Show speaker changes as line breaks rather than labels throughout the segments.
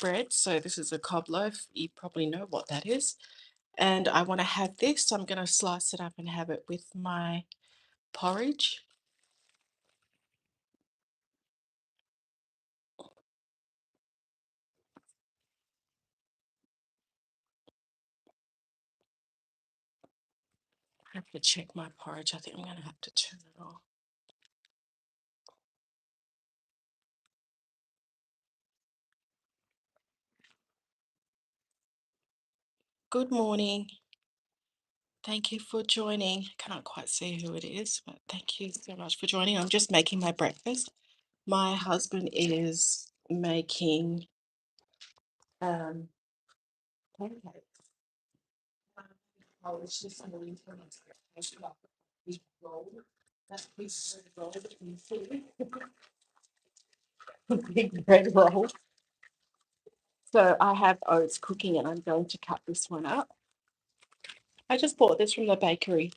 bread. So this is a cob loaf. You probably know what that is. And I want to have this. I'm going to slice it up and have it with my porridge. I have to check my porridge. I think I'm going to have to turn it off. Good morning. Thank you for joining. I can't quite see who it is, but thank you so much for joining. I'm just making my breakfast. My husband is making pancakes. Oh, it's just a really big roll. That big bread roll that you see. A big bread roll. So I have oats cooking and I'm going to cut this one up. I just bought this from the bakery.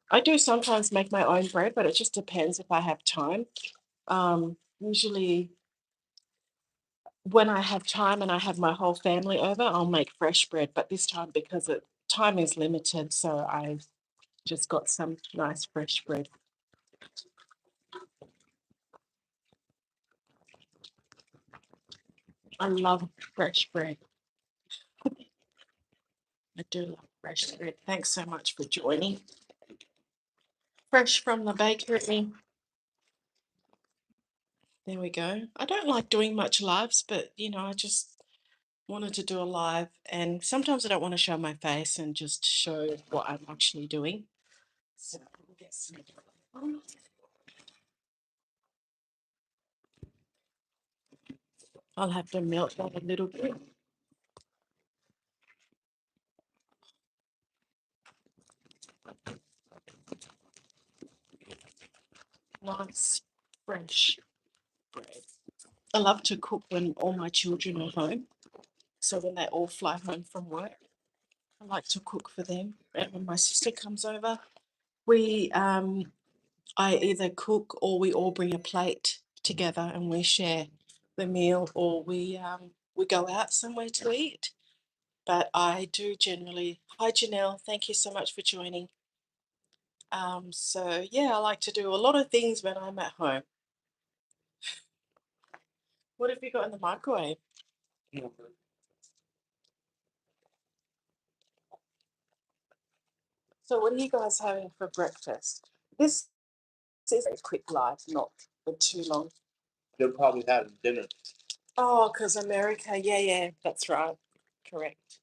I do sometimes make my own bread, but it just depends if I have time. Usually when I have time and I have my whole family over, I'll make fresh bread. But this time, because time is limited, so I've just got some nice fresh bread. I love fresh bread. I do love fresh bread. Thanks so much for joining. Fresh from the bakery. There we go. I don't like doing much lives, but I just wanted to do a live. And sometimes I don't want to show my face and just show what I'm actually doing. So we'll get some. I'll have to melt that a little bit. Nice, fresh bread. I love to cook when all my children are home. So when they all fly home from work, I like to cook for them. And when my sister comes over, we I either cook or we all bring a plate together and we share the meal, or we go out somewhere to eat. But I do generally. Hi Janelle, thank you so much for joining. So yeah, I like to do a lot of things when I'm at home. What have you got in the microwave? So what are you guys having for breakfast? This is a quick live, not for too long. They'll probably have dinner. Oh, because America, yeah, that's right. Correct.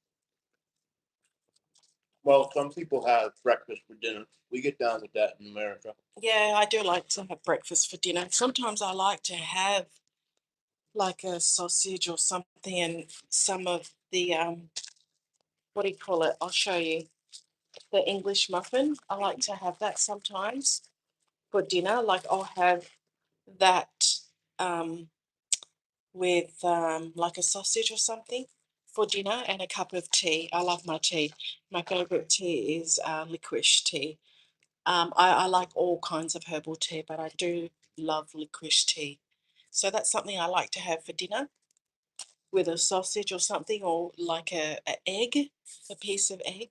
Well, some people have breakfast for dinner. We get down with that in America. Yeah, I do like to have breakfast for dinner. Sometimes I like to have like a sausage or something and some of the what do you call it? I'll show you. The English muffin. I like to have that sometimes for dinner. Like I'll have that um, with like a sausage or something for dinner and a cup of tea. I love my tea. My favorite tea is licorice tea. I like all kinds of herbal tea, but I do love licorice tea. So that's something I like to have for dinner with a sausage or something, or like a egg, a piece of egg.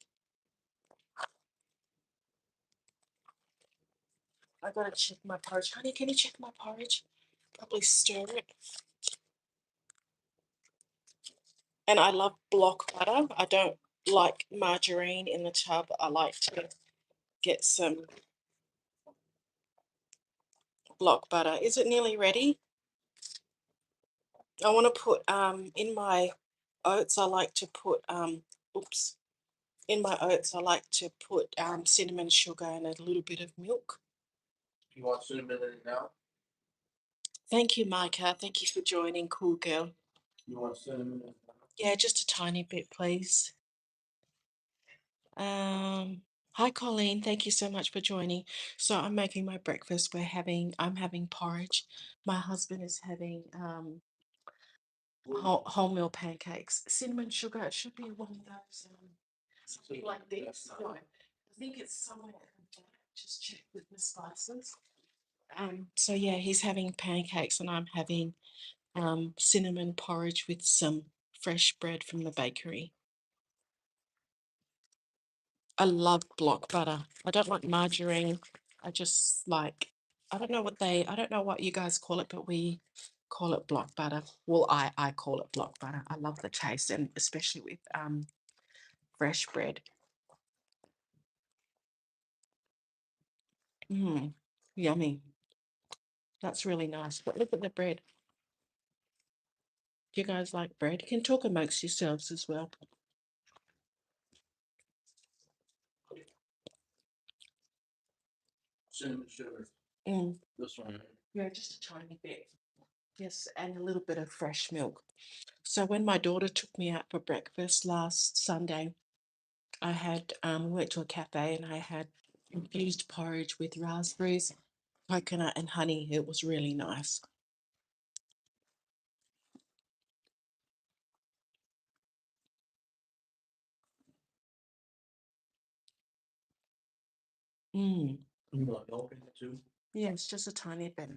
I gotta check my porridge. Honey, can you check my porridge? Probably stir it. And I love block butter. I don't like margarine in the tub. I like to get some block butter. Is it nearly ready? I want to put in my oats. I like to put oops. In my oats, I like to put cinnamon sugar and a little bit of milk. You want cinnamon in it now? Thank you, Micah. Thank you for joining, cool girl. You want cinnamon in it now? Yeah, just a tiny bit, please. Hi Colleen, thank you so much for joining. So I'm making my breakfast. I'm having porridge. My husband is having wholemeal pancakes. Cinnamon sugar, it should be one of those something like this. No, I think it's somewhere at the back. Just check with the spices. So yeah, he's having pancakes and I'm having cinnamon porridge with some fresh bread from the bakery. I love block butter. I don't like margarine. I just like, I don't know I don't know what you guys call it, but we call it block butter. Well, I call it block butter. I love the taste, and especially with fresh bread. Mm, yummy. That's really nice. But look at the bread. Do you guys like bread? You can talk amongst yourselves as well. Cinnamon sugar. This one. Yeah, just a tiny bit. Yes, and a little bit of fresh milk. So when my daughter took me out for breakfast last Sunday, I had went to a cafe and I had infused porridge with raspberries, coconut, and honey. It was really nice. Mm. You want milk in it too? Yes, just a tiny bit.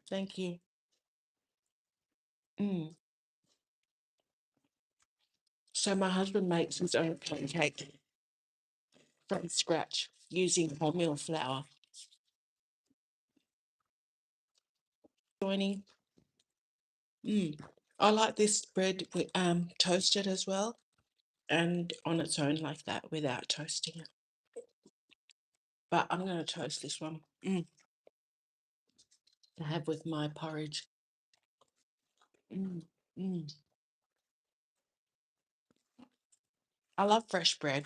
Thank you. Mm. So my husband makes his own pancake from scratch using wholemeal flour. Joining. Mm. I like this bread with, toasted as well, and on its own like that without toasting it. But I'm going to toast this one to have with my porridge. Mm. Mm. I love fresh bread.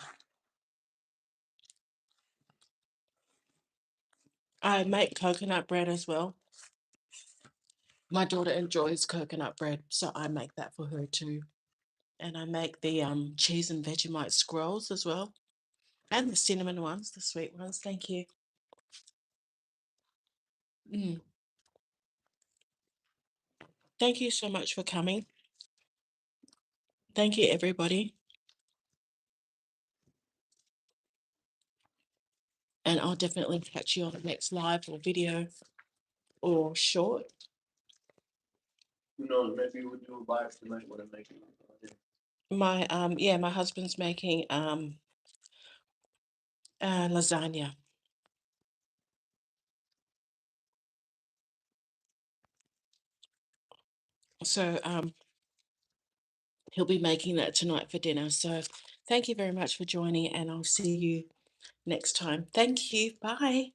I make coconut bread as well. My daughter enjoys coconut bread, so I make that for her too. And I make the cheese and Vegemite scrolls as well, and the cinnamon ones, the sweet ones. Thank you. Mm. Thank you so much for coming. Thank you, everybody. And I'll definitely catch you on the next live or video or short. Who knows? Maybe we'll do a live tonight when I'm making. My husband's making lasagna. So he'll be making that tonight for dinner. So thank you very much for joining, and I'll see you next time. Thank you. Bye.